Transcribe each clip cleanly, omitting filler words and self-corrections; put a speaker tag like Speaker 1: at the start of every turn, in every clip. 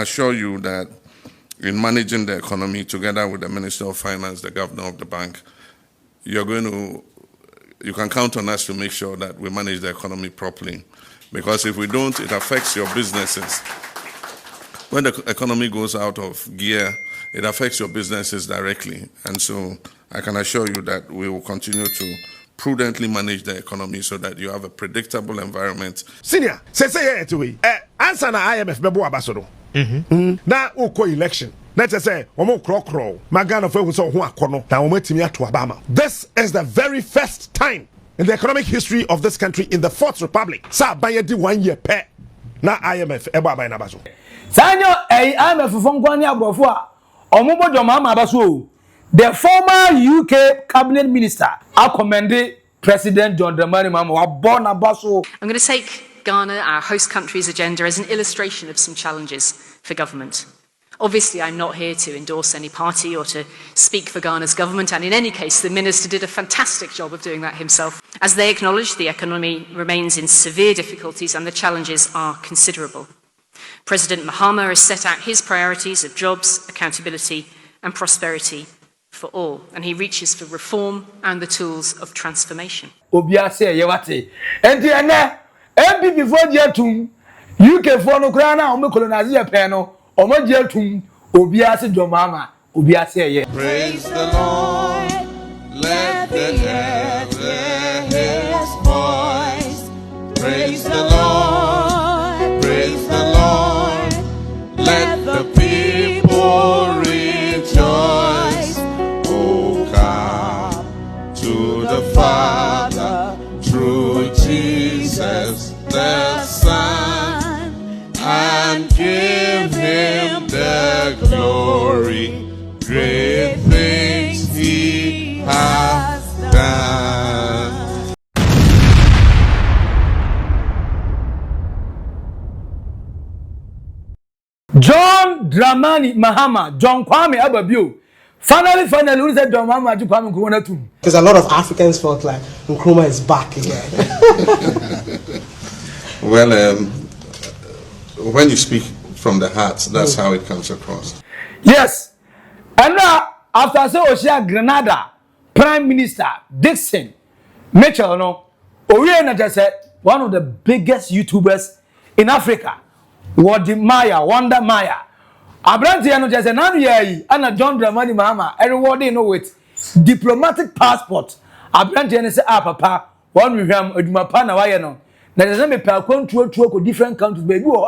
Speaker 1: assure you that in managing the economy together with the Minister of Finance, the Governor of the bank, you can count on us to make sure that we manage the economy properly. Because if we don't, it affects your businesses. When the economy goes out of gear, it affects your businesses directly. And so I can assure you that we will continue to prudently manage the economy so that you have a predictable environment.
Speaker 2: Senior, say to we. Answer na IMF bebo abasodo. Na uko election. Let's say, Magana this is the very first time in the economic history of this country in the Fourth Republic. Sa bayedi 1 year pe na IMF eba bay na baso.
Speaker 3: Sanyo IMF fonkwani abrofo a omobo John Mahama abaso. The former UK cabinet minister commended President John Mahama wa born abaso.
Speaker 4: I'm going to take Ghana, our host country's agenda, as an illustration of some challenges for government. Obviously, I'm not here to endorse any party or to speak for Ghana's government, and in any case, the Minister did a fantastic job of doing that himself. As they acknowledged, the economy remains in severe difficulties and the challenges are considerable. President Mahama has set out his priorities of jobs, accountability and prosperity for all, and he reaches for reform and the tools of transformation.
Speaker 3: Obiase yewate. Enti ene MP before jetum UK for no kra na o me colonize pe no o ma jetum Obiase John Mahama Obiase ye.
Speaker 5: Praise the Lord, let the earth hear his voice. Praise the Lord, let the people rejoice. Oh, come to the Father through Jesus the Son and give him the glory. Great things he has done.
Speaker 3: John Mahama, John Kwame Ababio. Finally, we said John Mahama to Kwame Nkrumah too.
Speaker 6: Because a lot of Africans felt like Nkrumah is back again.
Speaker 1: Well, when you speak from the heart, that's how it comes across.
Speaker 3: Yes. And now, after say Oshia Grenada, Prime Minister Dixon Mitchell, no, Oriana just said one of the biggest YouTubers in Africa. Wonder Maya. Abranti ano just say nanu yayi ana John Dramani Mahama everybody know with diplomatic passport. Abranti ano say papa one we him aduma pa na waye no. Na just me pa control ko different countries baby o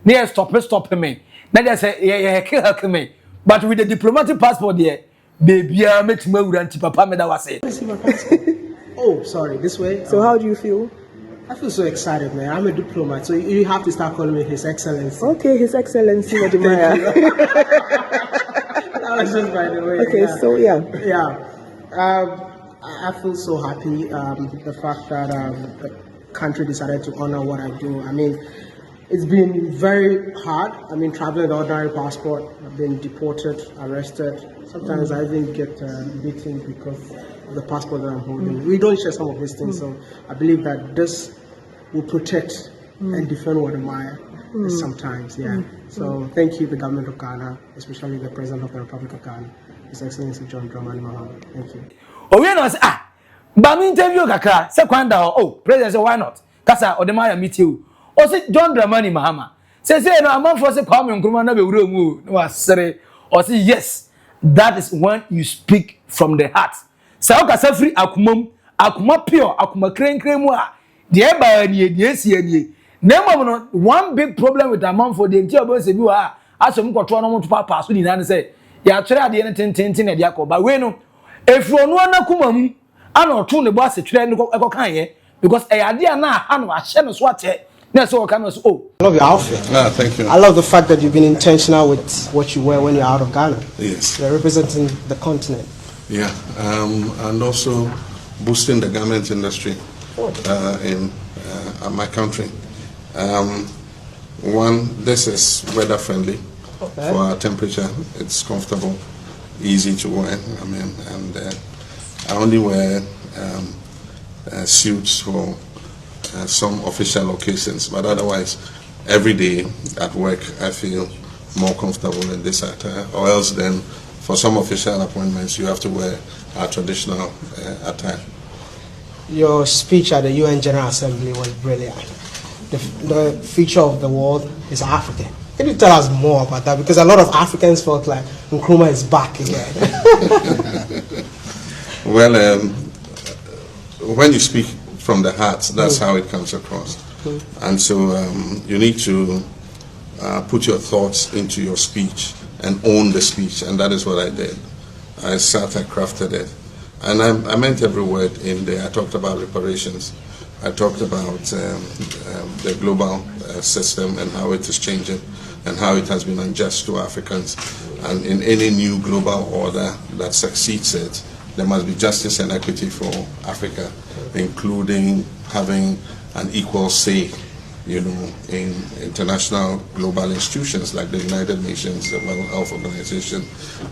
Speaker 3: na stop me. Na just say ye kill me. But with the diplomatic passport there, baby make me uranti papa me da wase.
Speaker 6: Oh, sorry, this way.
Speaker 7: So how do you feel?
Speaker 6: I feel so excited, man. I'm a diplomat, so you have to start calling me His Excellency.
Speaker 7: Okay, His Excellency, Wadimaya.
Speaker 6: That was just by the way.
Speaker 7: Okay,
Speaker 6: yeah.
Speaker 7: so yeah.
Speaker 6: I feel so happy. The fact that the country decided to honor what I do. I mean, it's been very hard. I mean, traveling with ordinary passport, I've been deported, arrested. Sometimes I even get beaten because of the passport that I'm holding. We don't share some of these things, so I believe that this will protect and defend what admire sometimes. So thank you, the government of Ghana, especially the President of the Republic of Ghana, His Excellency John Mahama. Thank you.
Speaker 3: Oh, we know but me interview kakra say kwanda president say why not? Kasa Odemaya meet you. O say John Dramani Mahama. Say no among for say Kwame Nkrumah na be wura mu no asere. O say yes, that is when you speak from the heart. Say o kasa free akuma pure akuma krenkren mu a de e ba nie de esi anie. Na no one big problem with among for the entire boy say bi wa asom kwoto no mo to papa so ni na say ya twere ade ne tenten na de akoba we no efuonu anakuma mu ana oto ne bo ase twere ne ekokan ye because e ade na ha no ahye no so ate na so come so
Speaker 6: I love your outfit.
Speaker 1: Thank you.
Speaker 6: I love the fact that you've been intentional with what you wear when you're out of Ghana.
Speaker 1: Yes.
Speaker 6: You're representing the continent.
Speaker 1: Yeah, and also boosting the garment industry in my country. This is weather friendly for our temperature. It's comfortable, easy to wear. I mean, and I only wear suits for some official occasions, but otherwise, every day at work, I feel more comfortable in this attire, or else then for some official appointments you have to wear our traditional attire.
Speaker 6: Your speech at the UN General Assembly was brilliant. The future of the world is Africa. Can you tell us more about that? Because a lot of Africans felt like Nkrumah is back again.
Speaker 1: Well, when you speak from the heart, that's how it comes across. And so you need to put your thoughts into your speech and own the speech, and that is what I did. I crafted it. And I meant every word in there. I talked about reparations. I talked about the global system and how it is changing and how it has been unjust to Africans. And in any new global order that succeeds it, there must be justice and equity for Africa, including having an equal say, in international global institutions like the United Nations, the World Health Organization,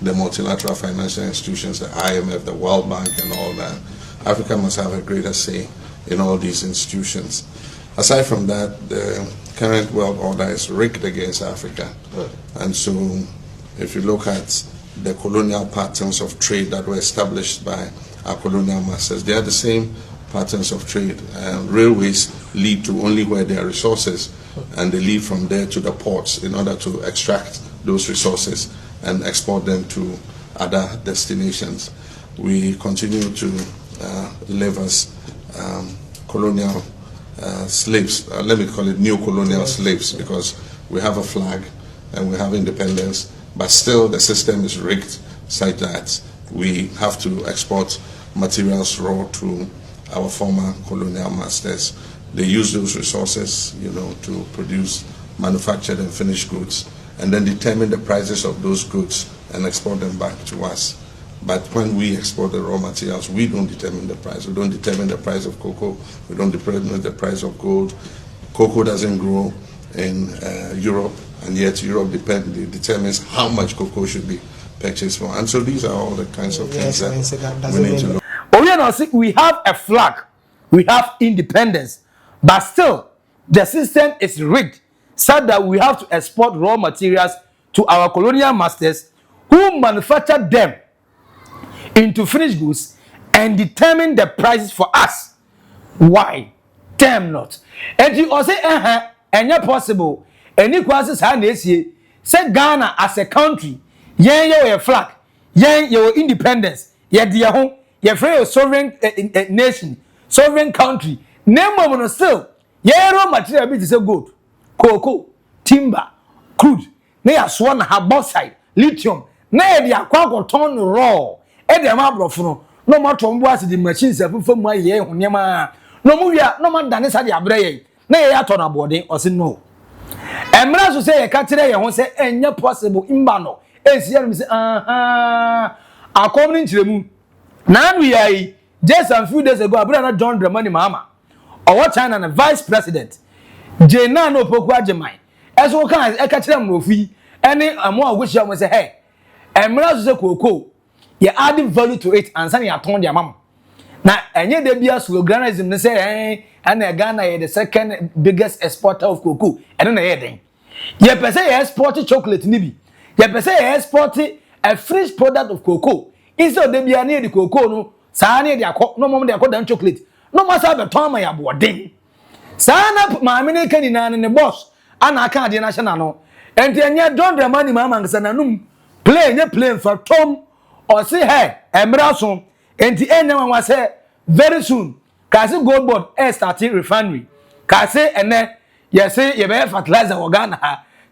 Speaker 1: the multilateral financial institutions, the IMF, the World Bank, and all that. Africa must have a greater say in all these institutions. Aside from that, the current world order is rigged against Africa. And so if you look at the colonial patterns of trade that were established by our colonial masters, they are the same patterns of trade. Railways lead to only where there are resources, and they lead from there to the ports in order to extract those resources and export them to other destinations. We continue to live as colonial slaves. Let me call it neo-colonial slaves, because we have a flag and we have independence, but still the system is rigged such that we have to export materials raw to our former colonial masters. They use those resources, to produce manufactured and finished goods, and then determine the prices of those goods and export them back to us. But when we export the raw materials, we don't determine the price. We don't determine the price of cocoa. We don't determine the price of gold. Cocoa doesn't grow in Europe, and yet Europe determines how much cocoa should be purchased for. And so these are all the kinds of things that we need to look.
Speaker 3: We have a flag, we have independence, but still the system is rigged so that we have to export raw materials to our colonial masters, who manufacture them into finished goods and determine the prices for us. Why? Damn not. And you also say, and not possible. And you say Ghana as a country, your flag, your independence, your home. You're free sovereign nation, sovereign country. Name of still. Raw material bit is so good. Cocoa, timber, crude. They are swan have bauxite, lithium. Nay, they are quite ton raw. And the amount of no more tomboas the machines from my year on Yama. No more, no man than this at the abre. Nay, I turn a body or say no. And when I say a cat today, I won't say any possible imbano. As you say, according to the moon. Now we are just a few days ago, I brought John Mahama, or China and vice president. Jena no pokwa jemai. As what kind of catch them rofi, any more wish I was a hey. And Mraz the cocoa, you adding value to it and sending a ton your mom. Now, and yet there be a sloganism, they say, hey, and Ghana is the second biggest exporter of cocoa, and then a heading. You per se export chocolate, nibi. You per se export a fresh product of cocoa. Instead they be near the cocoa no sa near the no mom they call chocolate no must have a time my boarding sana my American in the boss and I can't the national no and then you don't the money mama sananum plane for Tom or say hey embrason and the end one was say very soon cause gold board starting refinery cause and then you say you be fertilizer organ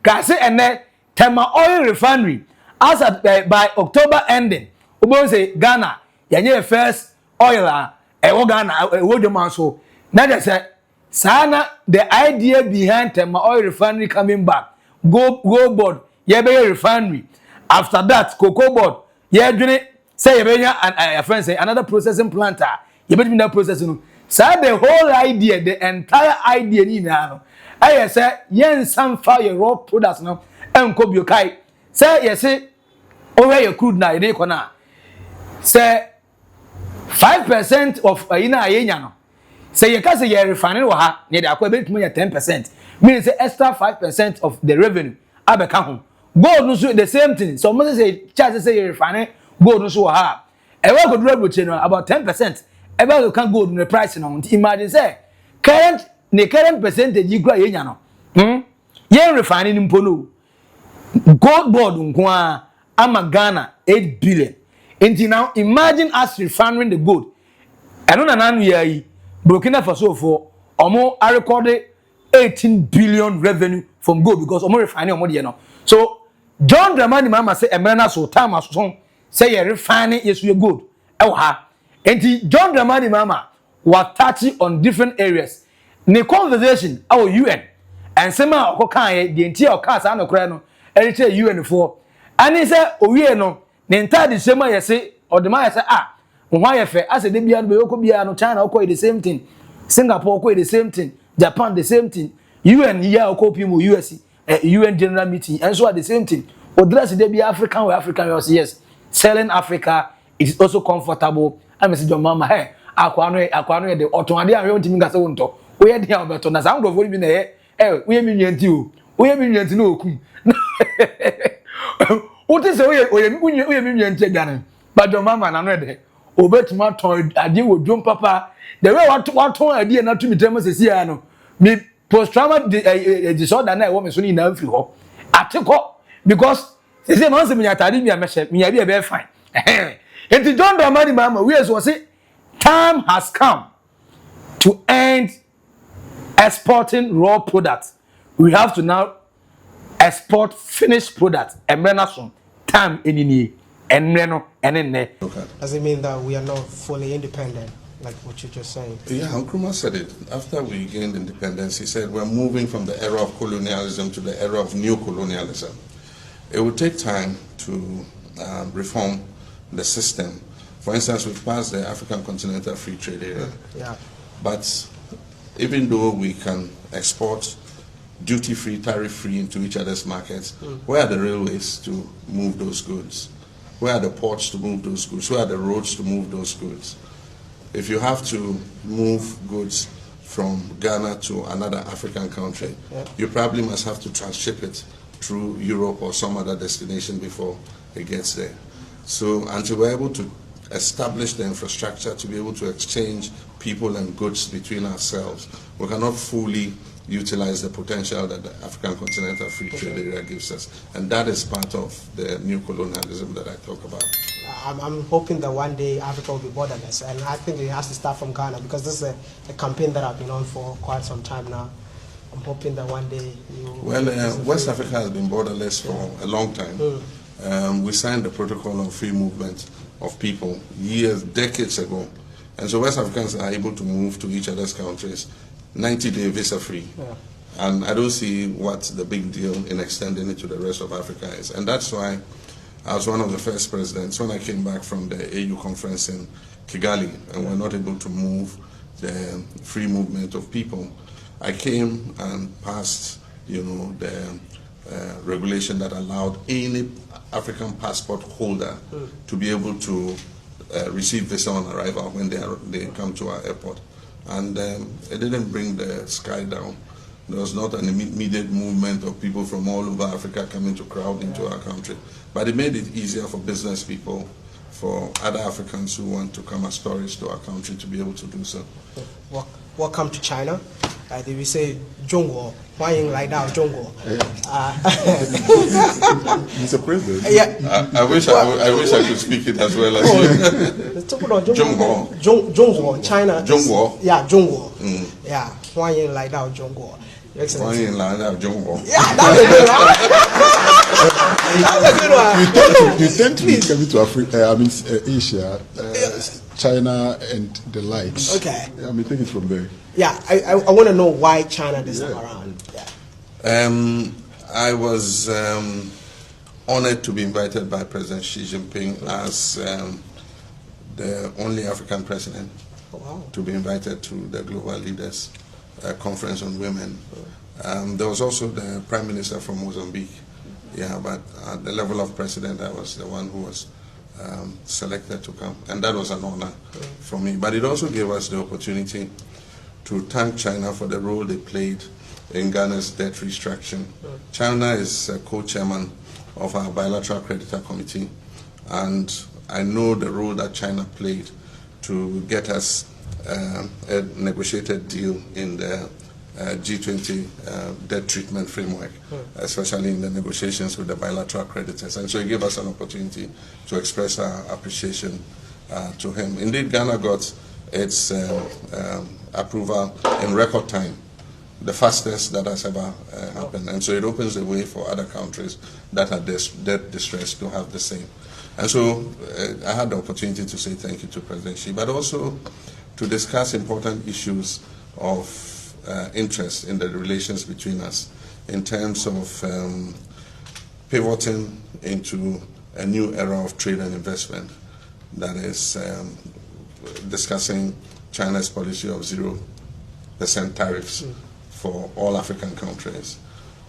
Speaker 3: cause and then Tema oil refinery as at by October ending. Ubon say Ghana, yanye first oil Ghana demand so. Now they say sana the idea behind Tema oil refinery coming back. Go board, yebe refinery. After that, cocoa board, doing say yebe and friend say another processing plant. Yebe that processing. So the whole idea, the entire idea ni na. I say yen some fire raw products no and kobi kai. Say you say over your crude na ide kona. Say 5% of yenya no. Say you can say you refining wa ha near the akwa bet 10%. Means say extra 5% of the revenue abeka ho gold no so the same thing. So must say charge say you refine gold no so ha. E work go do no about 10%. Ebe you can gold no price no. Imagine say current percentage you go yenya no. Yen refining mpo no. Gold board nko ama Ghana 8 billion. Until now imagine us refining the gold. I don't know year Burkina Faso for omo I recorded 18 billion revenue from gold because omo refining omo dey no. So John Mahama say emena so time aso say you refining yesu gold. E ha. Enti John Mahama was touching on different areas. Ne conversation our UN and sema okokan the entire cast an okra no e UN for. And he say owie no ne entire sema yese odema yese why if as a Libya no China the same thing, Singapore the same thing, Japan the same thing, UN here people US UN general meeting and so the same thing. But dress they be African or African yes. Selling Africa is also comfortable. I Mr. John Mahama hey akwano the otonade an we ntimi gase wonto. We dey abeto na sound of we be na we mi nyanti o. We mi nyanti na okum. What is we mi nyanti Ghana. But John Mahama na no dey. Obetuma ton ade wo dwom papa the way what ton ade na to me tell me say ya no me post trauma disorder na e wo me so ni na mfiri ho ateko because say man say me atade mi amehye me ya bi e be fine enti John Mahama we so say time has come to end exporting raw products. We have to now export finished products emrena so time enini
Speaker 6: Does it mean that we are not fully independent, like what you just saying?
Speaker 1: Yeah, Nkrumah said it. After we gained independence, he said we're moving from the era of colonialism to the era of new colonialism. It will take time to reform the system. For instance, we've passed the African Continental Free Trade Area.
Speaker 6: Yeah.
Speaker 1: But even though we can export duty-free, tariff-free into each other's markets, where are the railways to move those goods? Where are the ports to move those goods? Where are the roads to move those goods? If you have to move goods from Ghana to another African country, you probably must have to transship it through Europe or some other destination before it gets there. So until we're able to establish the infrastructure to be able to exchange people and goods between ourselves, we cannot fully utilize the potential that the African Continental Free Trade Area gives us. And that is part of the new colonialism that I talk about.
Speaker 6: I'm hoping that one day Africa will be borderless, and I think it has to start from Ghana because this is a campaign that I've been on for quite some time now. I'm hoping that one day
Speaker 1: West Africa has been borderless for a long time. We signed the protocol on free movement of people decades ago. And so West Africans are able to move to each other's countries 90-day visa free. Yeah. And I don't see what the big deal in extending it to the rest of Africa is. And that's why I was one of the first presidents when I came back from the AU conference in Kigali and we're not able to move the free movement of people. I came and passed, the regulation that allowed any African passport holder to be able to receive visa on arrival when they come to our airport. And it didn't bring the sky down. There was not an immediate movement of people from all over Africa coming to crowd into our country. But it made it easier for business people, for other Africans who want to come as tourists to our country to be able to do so.
Speaker 6: Welcome to China. They will say, Zhongguo, why you like that, Zhongguo?
Speaker 5: Mr. President.
Speaker 6: Yeah.
Speaker 1: I wish I could speak it as well as you.
Speaker 6: Let's talk about Zhongguo. Zhongguo, China.
Speaker 1: Zhongguo.
Speaker 6: Yeah, Zhongguo. Yeah, why you like that, Zhongguo?
Speaker 1: Why you like that, Zhongguo?
Speaker 6: Yeah, that's a good one.
Speaker 5: You tend to be coming to Africa, Asia, China and the likes.
Speaker 6: Okay.
Speaker 5: Take it from there.
Speaker 6: Yeah, I want to know why China this time around. Yeah.
Speaker 1: I was honored to be invited by President Xi Jinping as the only African president to be invited to the Global Leaders Conference on Women. There was also the Prime Minister from Mozambique. Yeah, but at the level of president, I was the one who was selected to come, and that was an honor for me. But it also gave us the opportunity to thank China for the role they played in Ghana's debt restructuring. China is co-chairman of our bilateral creditor committee, and I know the role that China played to get us a negotiated deal in the G20 debt treatment framework, especially in the negotiations with the bilateral creditors. And so it gave us an opportunity to express our appreciation to him. Indeed, Ghana got its approval in record time, the fastest that has ever happened. And so it opens the way for other countries that are debt distressed to have the same. And so I had the opportunity to say thank you to President Xi, but also to discuss important issues of interest in the relations between us in terms of pivoting into a new era of trade and investment that is discussing China's policy of 0% tariffs for all African countries.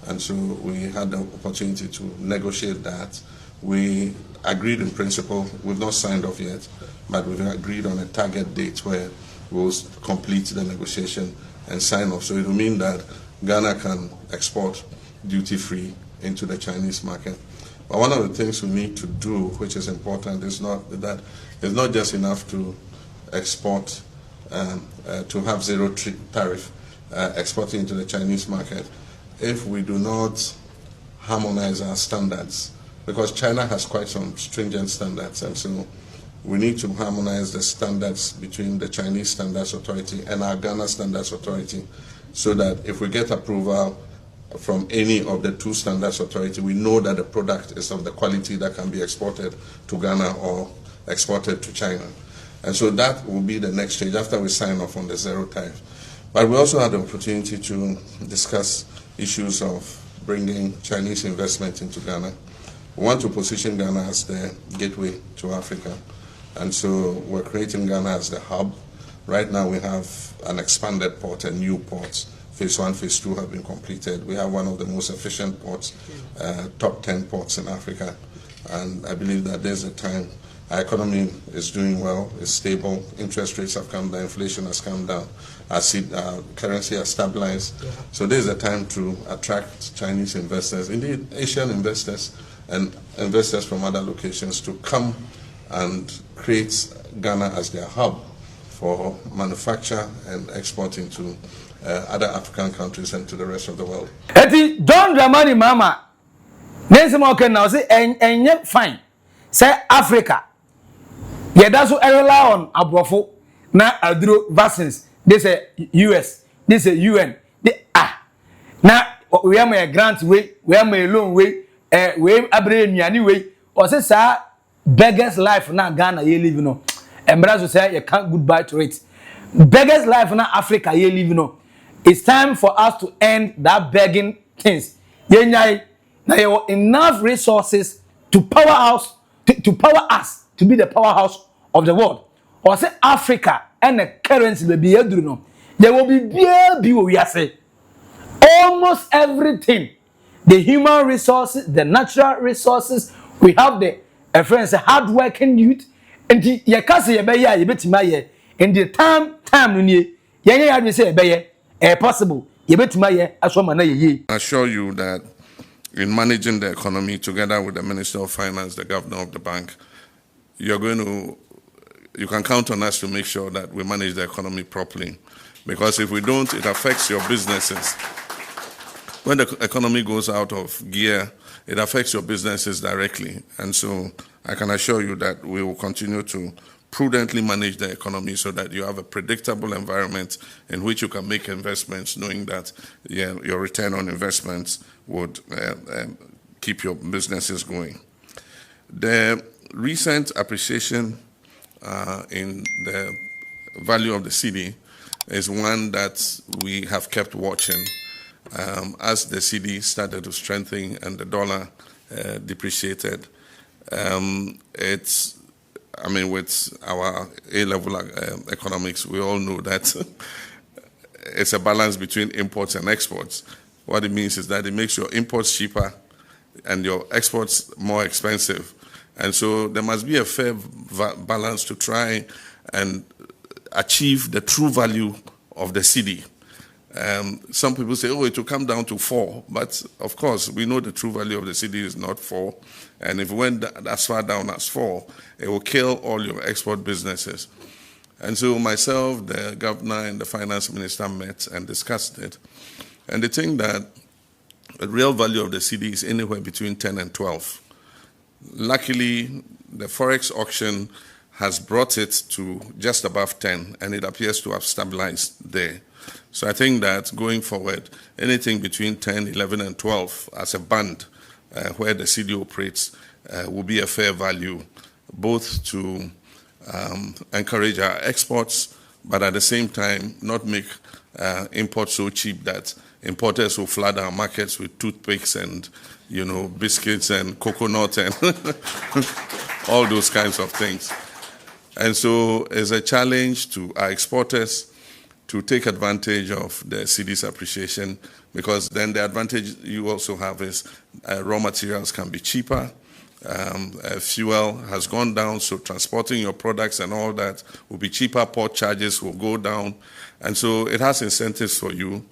Speaker 1: And so we had the opportunity to negotiate that. We agreed in principle. We've not signed off yet, but we've agreed on a target date where we'll complete the negotiation and sign off. So it will mean that Ghana can export duty-free into the Chinese market. But one of the things we need to do, which is important, is not that it's not just enough to export, to have zero tariff exporting into the Chinese market if we do not harmonize our standards, because China has quite some stringent standards, and so we need to harmonize the standards between the Chinese Standards Authority and our Ghana Standards Authority, so that if we get approval from any of the two standards authority, we know that the product is of the quality that can be exported to Ghana or exported to China. And so that will be the next stage after we sign off on the zero tariff. But we also had the opportunity to discuss issues of bringing Chinese investment into Ghana. We want to position Ghana as the gateway to Africa. And so we're creating Ghana as the hub. Right now we have an expanded port and new ports. Phase 1, Phase 2 have been completed. We have one of the most efficient ports, top 10 ports in Africa. And I believe that there's a time. Our economy is doing well, it's stable, interest rates have come down, inflation has come down, our currency has stabilized. Yeah. So there's a time to attract Chinese investors, indeed Asian investors and investors from other locations to come and create Ghana as their hub for manufacture and exporting to other African countries and to the rest of the world.
Speaker 3: Eti John Mahama, nesi mo ken na say enye fine. Say Africa. Yeah, that's what I rely on abrofo na adro vaccines. They say US, they say UN. Na we am a grant way, we am a loan way, we abre nnuane way. O say sa beggars life na Ghana ye live no. Embrace say you can't goodbye to it. Beggars life na Africa ye live no. It's time for us to end that begging things. Yenyai na you enough resources to power us to be the powerhouse of the world. Or say Africa and the currency will be no. There will be we say almost everything. The human resources, the natural resources, we have the friends, hard-working youth, and the yakasi ye betima ye. In the time ni ye say be possible. Ye betima ye asoma na ye.
Speaker 1: I assure you that in managing the economy together with the Minister of Finance, the Governor of the Bank, you can count on us to make sure that we manage the economy properly. Because if we don't, it affects your businesses. When the economy goes out of gear, it affects your businesses directly. And so I can assure you that we will continue to prudently manage the economy so that you have a predictable environment in which you can make investments, knowing that your return on investments would keep your businesses going. The recent appreciation in the value of the cedi is one that we have kept watching as the cedi started to strengthen and the dollar depreciated. With our A-level economics, we all know that it's a balance between imports and exports. What it means is that it makes your imports cheaper and your exports more expensive. And so there must be a fair balance to try and achieve the true value of the cedi. Some people say, oh, it will come down to 4. But of course, we know the true value of the cedi is not 4. And if it went as far down as 4, it will kill all your export businesses. And so myself, the governor, and the finance minister met and discussed it. And they think that the real value of the cedi is anywhere between 10 and 12. Luckily, the Forex auction has brought it to just above 10, and it appears to have stabilized there. So I think that going forward, anything between 10, 11, and 12 as a band where the cedi operates will be a fair value, both to encourage our exports, but at the same time not make imports so cheap that importers will flood our markets with toothpicks and, biscuits and coconut and all those kinds of things. And so it's a challenge to our exporters to take advantage of the cedi's appreciation, because then the advantage you also have is raw materials can be cheaper. Fuel has gone down, so transporting your products and all that will be cheaper. Port charges will go down. And so it has incentives for you.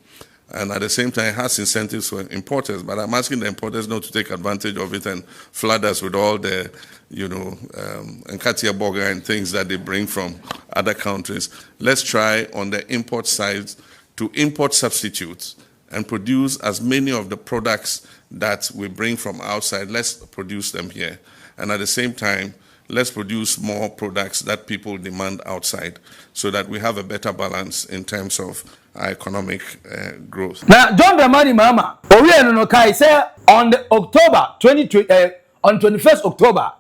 Speaker 1: And at the same time, it has incentives for importers. But I'm asking the importers not to take advantage of it and flood us with all the, Oldboga and things that they bring from other countries. Let's try on the import side to import substitutes and produce as many of the products that we bring from outside. Let's produce them here. And at the same time, let's produce more products that people demand outside so that we have a better balance in terms of our economic growth.
Speaker 3: Now, John Mahama, say on the on 21st October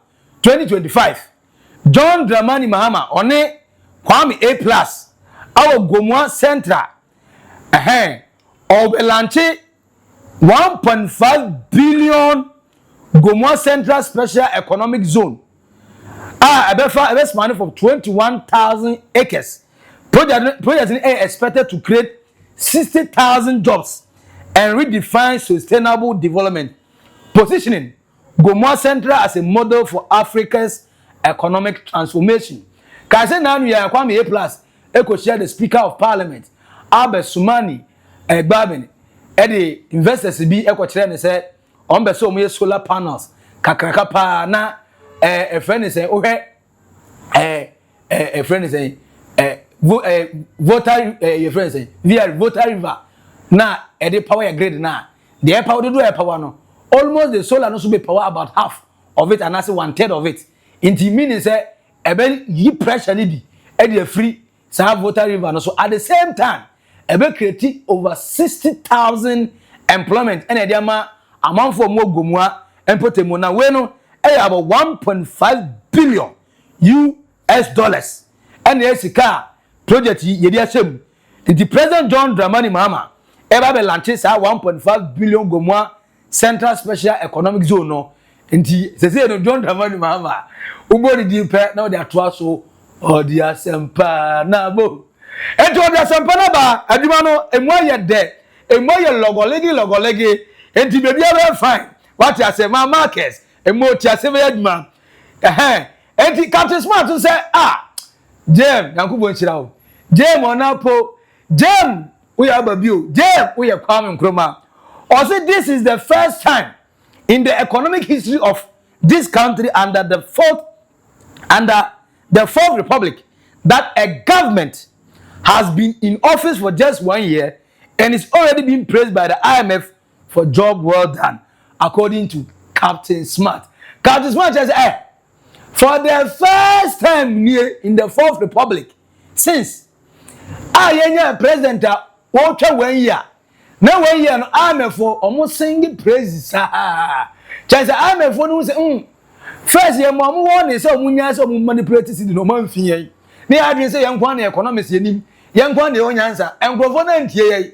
Speaker 3: 2025, John Dramani Mahama on a Kwame A+, our Gomwa Central, of a 1.5 billion Gomwa Central Special Economic Zone. A best money for 21,000 acres. Project is expected to create 60,000 jobs and redefine sustainable development, positioning Gomwa Central as a model for Africa's economic transformation. Kaise now we are Kwame A+, Eko share the Speaker of Parliament, Albert Sumani, Egbabin, the investors be Eko share and say, on the solar panels, kakraka pa na a friend is saying, okay, a friend is saying, voter, your friend saying, via voter river, na a power grid na, the power to do a power no. Almost the solar no should be power about half of it, and that's 1/3 of it. In the meaning say, a very ye pressure be, a free, so have voter river no. So at the same time, a very creating over 60,000 employment, and a diama amount for more Gomwa and put them on a bueno, about 1.5 billion US dollars. And the car project Yediashem. The President John Dramani Mahama ever launches 1.5 billion Gomwa Central Special Economic Zone. No, and the John Dramani Mahama, who body deep now they are twaso or the Asempa Nabo. And to the Asempa Naba, Adimano, and why you're there, and why you're logolegi, and to be very fine. What you say, my markets, and more Chassev man. And the Captain Smart to say, Jem, Nakubo Chirao, Jem on Apo, Jem, we have a view, Jem, we are coming Kroma. Also, this is the first time in the economic history of this country under the fourth republic that a government has been in office for just 1 year and is already being praised by the IMF for job well done, according to Captain Smart. Captain Smart says, for the first time in the fourth republic since president watch 1 year. Now 1 year no IMF for almost singing praises. Chance IMF for no say first year mo won say omunya say omu manipulate city no man fie. Na adwen say yankwa na economics yenim. Yankwa na onyansa. Enkrofo na ntie ye.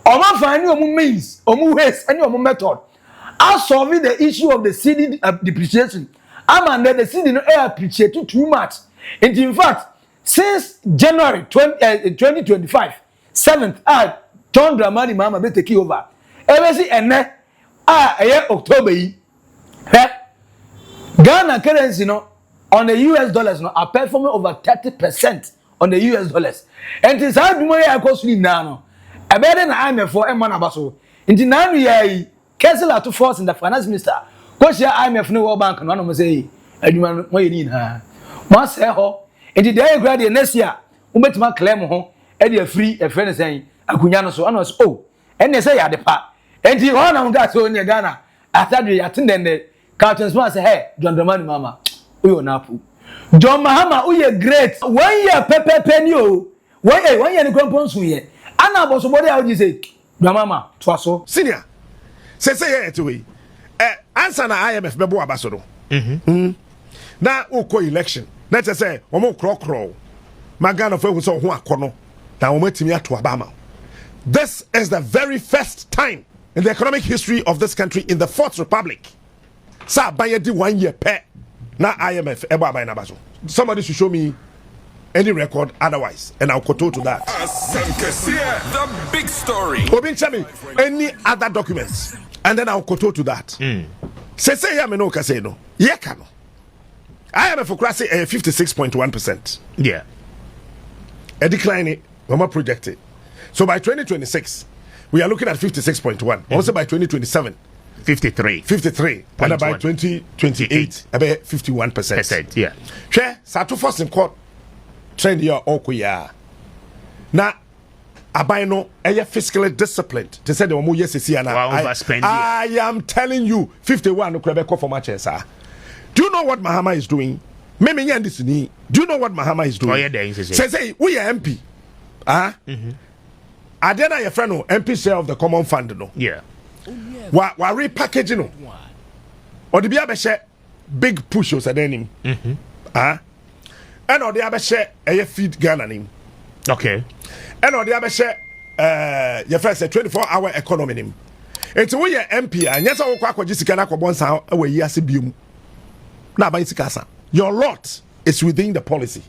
Speaker 3: Omo fan ni omu means, omu ways, and omu method. As solving the issue of the cedi depreciation. I'm the cedi no appreciate too much. And in fact, since January 2025, 7th, John Dramani Mahama be take over. Ever see October Ghana currency no on the US dollars no are performing over 30% on the US dollars. And this how money I cost now no. better than IMF for Emma Nabaso. In the 9 years, cancel to force in the finance minister. Because your IMF no World Bank and one of say, and you want in her. Must say, ho, in the day graduate next year, who met my claim home, and you're free, a friend saying, Akunyano so, and was oh, and they say, I depart. And the one of that so in Ghana, after the attendant, the Captain's man say, hey, John Mahama, we will not. John Mahama, we are great. 1 year, Pepe Penny, 1 year, the grandparents we here. And I was somebody else, you say, Mama, Twasso.
Speaker 2: Senior, say it to me. Answer na IMF bebo abasoro. Na uko election. Let's say, omo crow. Magana for who so ho akono. Na omo timi ato abama. This is the very first time in the economic history of this country in the Fourth Republic. Sa bayedi 1 year pe na IMF ebo abai na baso. Somebody should show me any record otherwise, and I'll quote to that.
Speaker 8: The big story.
Speaker 2: Obin Chami, any other documents, and then I'll quote to that. Say ya me no kase no. Ye kano. IMF for class 56.1%.
Speaker 9: Yeah.
Speaker 2: A decline we projected. So by 2026, we are looking at 56.1. Also by 2027,
Speaker 9: 53.
Speaker 2: 53. And by 2028, about 51%.
Speaker 9: Yeah.
Speaker 2: Share Satu first in court. Trend your okuya. Na abaino aya fiscally disciplined. To say the omo yes I am telling you 51 no krebe for matches. Do you know what Mahama is doing? Do you know what Mahama is doing? Say we are MP. Adena your friend no MP share of the common fund no.
Speaker 9: Yeah.
Speaker 2: Wa repackaging no. Or the bia big push os adenim. And or the other share a feed Ghana name.
Speaker 9: Okay.
Speaker 2: And or the other share your first 24-hour economy name. It's we are MP and yes, I will just can bonsa away yes bium. Now by Sikasa. Your lot is within the policy.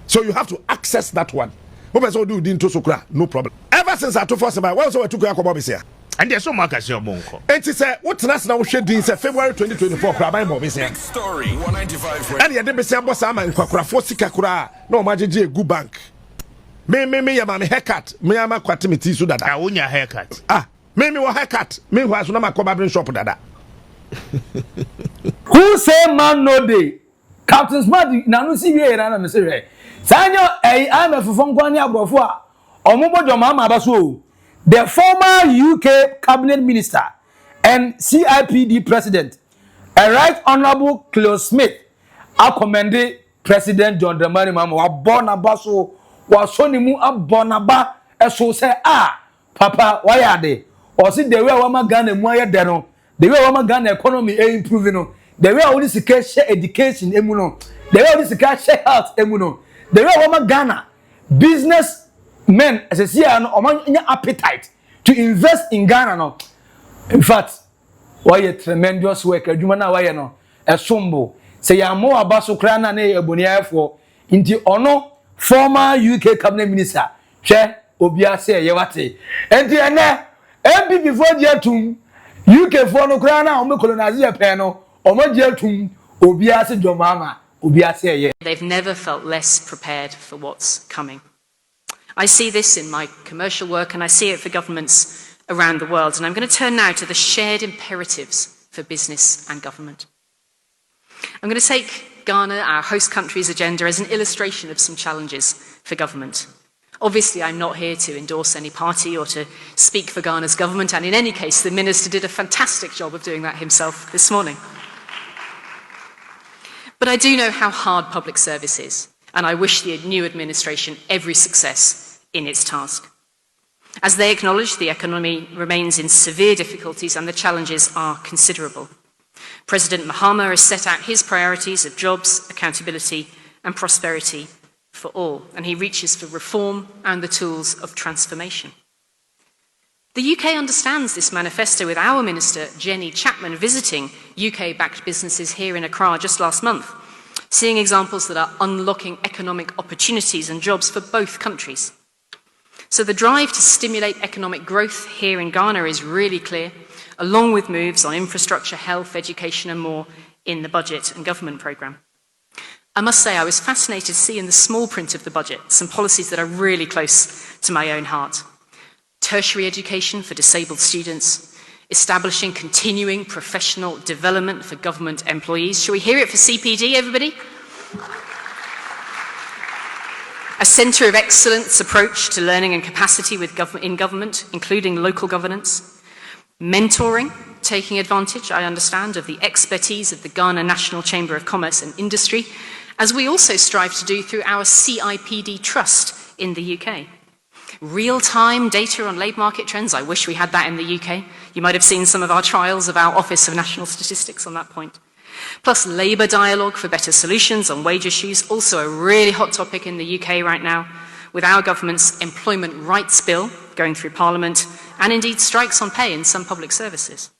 Speaker 2: So you have to access that one. What person do didn't to no problem. Ever since I took first about what was to go here.
Speaker 9: And there's so much as your monko.
Speaker 2: And he said, what's now shading February 2024? Crab
Speaker 8: Big story 195.
Speaker 2: And you didn't say boss ama in Kwakura for Sikakura. No maji good bank. Me ya mami haircut. Me ama kwatimiti so dada.
Speaker 9: I own your haircut.
Speaker 2: Me wa haircut. Me was no ma cobabrin shop dada.
Speaker 3: Who say man no day? Captain Smart na no see we na me say. Sanyo I'm a fufon kwani abrofo a omobo John Mahama abaso. The former UK cabinet minister and CIPD president, a right honorable Cleo Smith, a commended President John Mahama wa bonabaso wa sonimu a bonaba so say papa why are they? Or see the way wama Ghana muaya deno, the way wama Ghana economy improving, the way all this share education emuno, the way all this share health emuno, the way wama Ghana business men as a see an appetite to invest in Ghana no. In fact, why a tremendous work adwuma why no a sombo say ya more abaso krana na ebonia for inti ono former UK cabinet minister che obia say ye wate enti ene MP before dia tum UK for no krana o me colonize ye pe no o ma dia tum obia say John Mahama obia say ye.
Speaker 4: They've never felt less prepared for what's coming. I see this in my commercial work and I see it for governments around the world. And I'm going to turn now to the shared imperatives for business and government. I'm going to take Ghana, our host country's agenda, as an illustration of some challenges for government. Obviously, I'm not here to endorse any party or to speak for Ghana's government. And in any case, the minister did a fantastic job of doing that himself this morning. But I do know how hard public service is. And I wish the new administration every success in its task. As they acknowledge, the economy remains in severe difficulties and the challenges are considerable. President Mahama has set out his priorities of jobs, accountability and prosperity for all, and he reaches for reform and the tools of transformation. The UK understands this manifesto, with our Minister, Jenny Chapman, visiting UK-backed businesses here in Accra just last month, seeing examples that are unlocking economic opportunities and jobs for both countries. So the drive to stimulate economic growth here in Ghana is really clear, along with moves on infrastructure, health, education and more in the budget and government programme. I must say I was fascinated to see in the small print of the budget some policies that are really close to my own heart. tertiary education for disabled students, establishing continuing professional development for government employees. Shall we hear it for CPD, everybody? A centre of excellence approach to learning and capacity in government, including local governance. Mentoring, taking advantage, I understand, of the expertise of the Ghana National Chamber of Commerce and Industry, as we also strive to do through our CIPD Trust in the UK. Real-time data on labour market trends, I wish we had that in the UK. You might have seen some of our trials of our Office of National Statistics on that point. Plus labour dialogue for better solutions on wage issues, also a really hot topic in the UK right now, with our government's Employment Rights Bill going through Parliament, and indeed strikes on pay in some public services.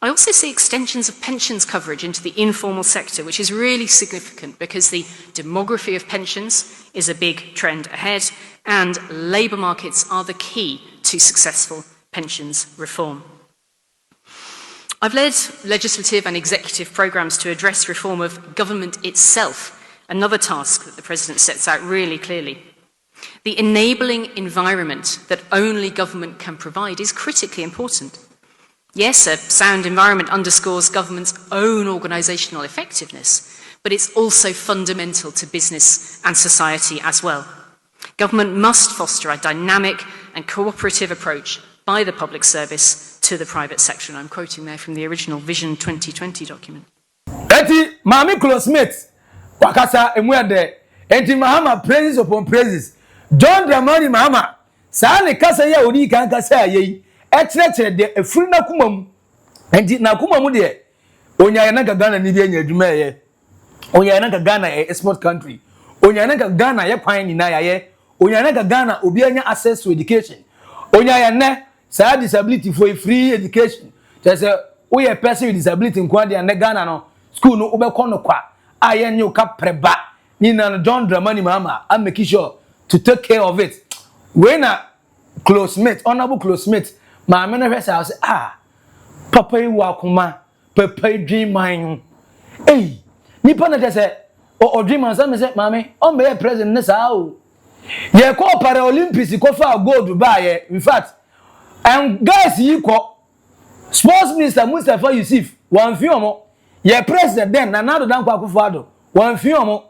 Speaker 4: I also see extensions of pensions coverage into the informal sector, which is really significant because the demography of pensions is a big trend ahead, and labour markets are the key to successful pensions reform. I've led legislative and executive programmes to address reform of government itself, another task that the President sets out really clearly. The enabling environment that only government can provide is critically important. Yes, a sound environment underscores government's own organisational effectiveness, but it's also fundamental to business and society as well. Government must foster a dynamic and cooperative approach by the public service to the private sector. And I'm quoting there from the original Vision 2020 document.
Speaker 3: Eti Mami Smith wakasa emuade enti Mahama praises upon praises. John Mahama saa ne kasa ya odi kan kasa ayi ekyerɛkyerɛ de efiri na kumam enti na kumam de onya na Ghana ni bi anya adwuma ye onya na Ghana export country onya na Ghana ye kwan ni na ye onya na Ghana obi anya access to education onya ne saa disability for free education just we a person with disability in kwadi and Ghana no school no obekɔ no kwa aye nyu ka preba ni na John Dramani Mahama am make sure to take care of it when a close mate honorable close mate ma me no hwɛ say papa yi wa kuma papa yi dream man nipa na just o dream man say me say mama on be president ne saa o ye ko para Olympics ko fa gold ba ye in fact and guys yi ko sports minister Mustafa Yusuf wan fi omo ye president then na nado dan kwa Akufo-Addo wan fi omo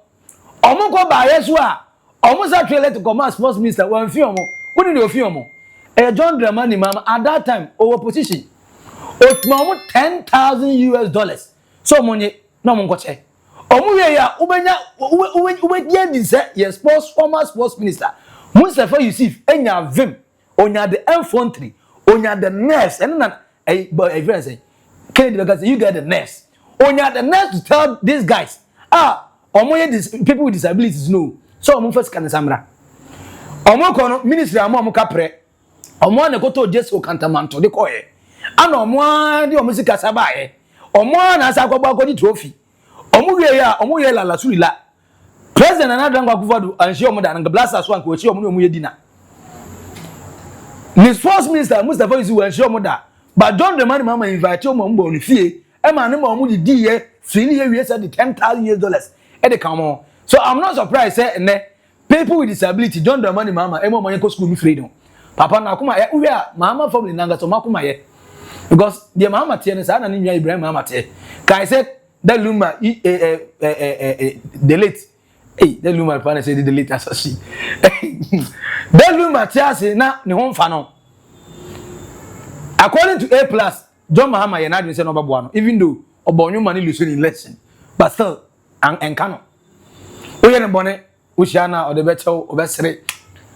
Speaker 3: ko ba ye so a omo sa trailer to come sports minister wan fi omo woni de ofi omo John Dramani Mahama at that time over position otmo $10,000 so money no mo nkoche omo we ya ubenya dia say yes former sports minister Mustafa Yusuf enya vim onya the infantry onya the nurse and na friend say Kennedy because you get the nurse onya the nurse to tell these guys omo this people with disabilities no so omo first kan samra omo kono ministry omo kapre omo na koto jesu kantamanto de koye ana omo de omo sika sabaye omo na asa kwagba akodi trophy omo we la la sulila president another Akufo-Addo anshi omo da na blast so anko chi omo no ye dina Miss First Minister Mustafa Yusuf anshi omo da but John Dramani Mahama invite omo mbo ni fie e ma ne omo di ye free ye we say the $10,000 e de come so I'm not surprised say people with disability John Dramani Mahama e mo ko school ni freedom papa na kuma ya uwe Mahama family nanga so makuma ye because the Mahama tie ne sa na nwa Ibrahim Mahama tie kai say that luma delete that luma pa na say delete asasi that luma tie say na ne ho mfa no according to A+ John Mahama ye na adwin say no babo no even though obonyo mani lose in election but still en kano oye ne bone ushana o de becho obesere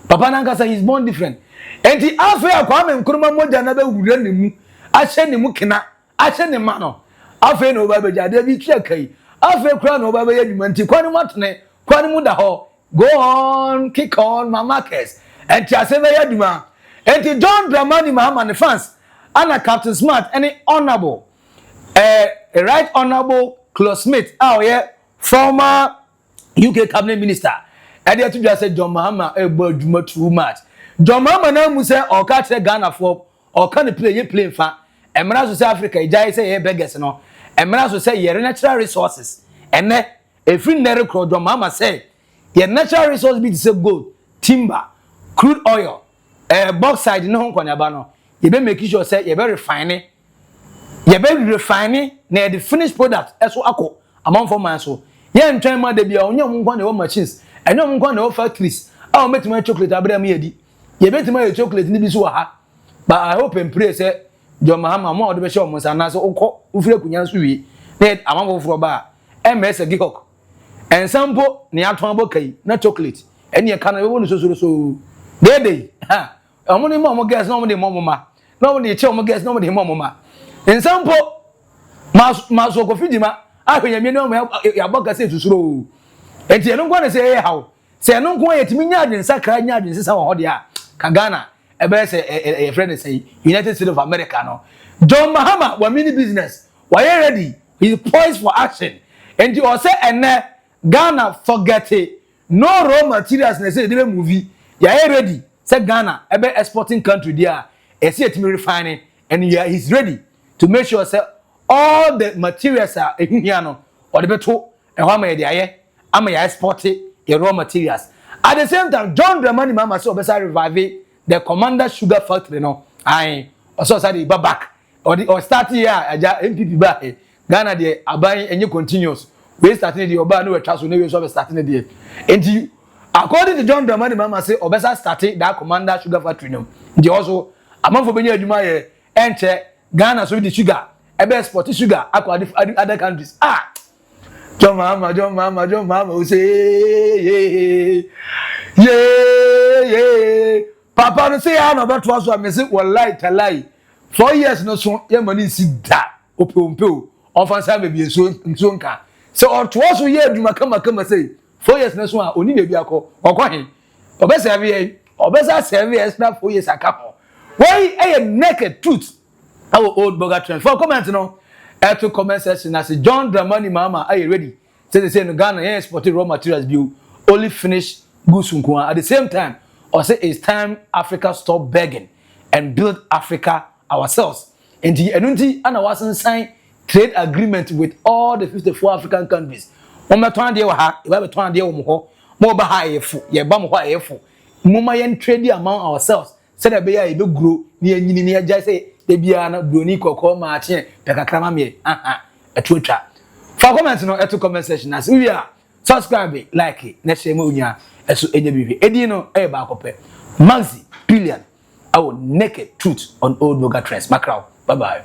Speaker 3: papa na nkasa he's born different enti afa Kwame Nkrumah moja na be wura ne mu ahye ne mu kena ahye ne ma no afa na oba beja de bi twa kai afa kura na oba be yadwuma nti kwani matne kwani mu da ho go on kick on mama case enti ase be yadwuma enti John Dramani Mahama ne fans ana Captain Smart any honorable right honorable Close Smith former UK cabinet minister and they just said John Mahama about too much John Mahama na mu say o ka tire Ghana for o ka ne play fa emra so say Africa ejai say ye beggars no emra so say ye natural resources ene efri nere kro John Mahama say ye natural resources be say gold timber crude oil box side no ho kwanyaba no ye be make sure say ye be refine na the finished product eso akọ amount man so ye ntwen ma da bia onye mo nkwa na wo machines enye mo nkwa na wo factories a wo metima chocolate abra ma yedi ye betima ye chocolate ni bi so ha but I hope and pray say John Mahama mo de be show mo sana so ukọ ufire kunya so wi na amamfo fro ba ms gihok ensampo ne aton abokai na chocolate ene ye kana we wonu so dede ha omo ni mo guess no mo de mo ma no mo de che mo guess no mo de mo ma ensampo ma so ko fidima ahwenya mi no mo ya boga se susuro enti eno kwa ne se ye hawo se eno kwa yetimi nya adwen sakra nya adwen sesa wo hode a ka Ghana ebe se e friend say United States of America no John Mahama wa mini business wa ye ready he is poised for action enti o se ene Ghana forget it no raw materials na say dey movie ya ye ready say Ghana ebe exporting country there e se etimi refining and he's ready to make sure say all the materials are here no or the beto e ho ma ye dey ama ya export the raw materials at the same time John Mahama say obesa revive the Commander Sugar Factory no ai also say the back or start here aja MPP back Ghana dey aban enye continuous we starting the oba no we twa so na we so starting there and according to John Mahama say obesa starting that Commander Sugar Factory no dey also amamfo benya adwuma ye enche Ghana so the sugar ebe export sugar akwa other countries John Mahama we say yeah papa no say ya no beto aso me say wallahi talai 4 years no so ye mani si da opompo ofansa be bi so nka so oto so ye adwuma kama say 4 years no so a oni be bi akọ hen obesa be obesa serve extra 4 years akapo why a naked truth our Oldboga trend for comment no to comment section as John Mahama are you ready say no Ghana export raw materials bill only finish goods at the same time or say it's time Africa stop begging and build Africa ourselves and the enunti and our sign trade agreement with all the 54 African countries on my 20 year ha e ba 20 year mo ba ha efu ye ba mo ha efu mo ma yen trade among ourselves say that be ya e be grow ni enyini ni agya say de bia na broni kokko ma ache pe kakra ma me etotwa for comment no eto comment section as we are subscribe like na share mo nya eso enya bibi edi no e ba akopɛ Maxi Billian our naked truth on Oldboga trends macro bye bye.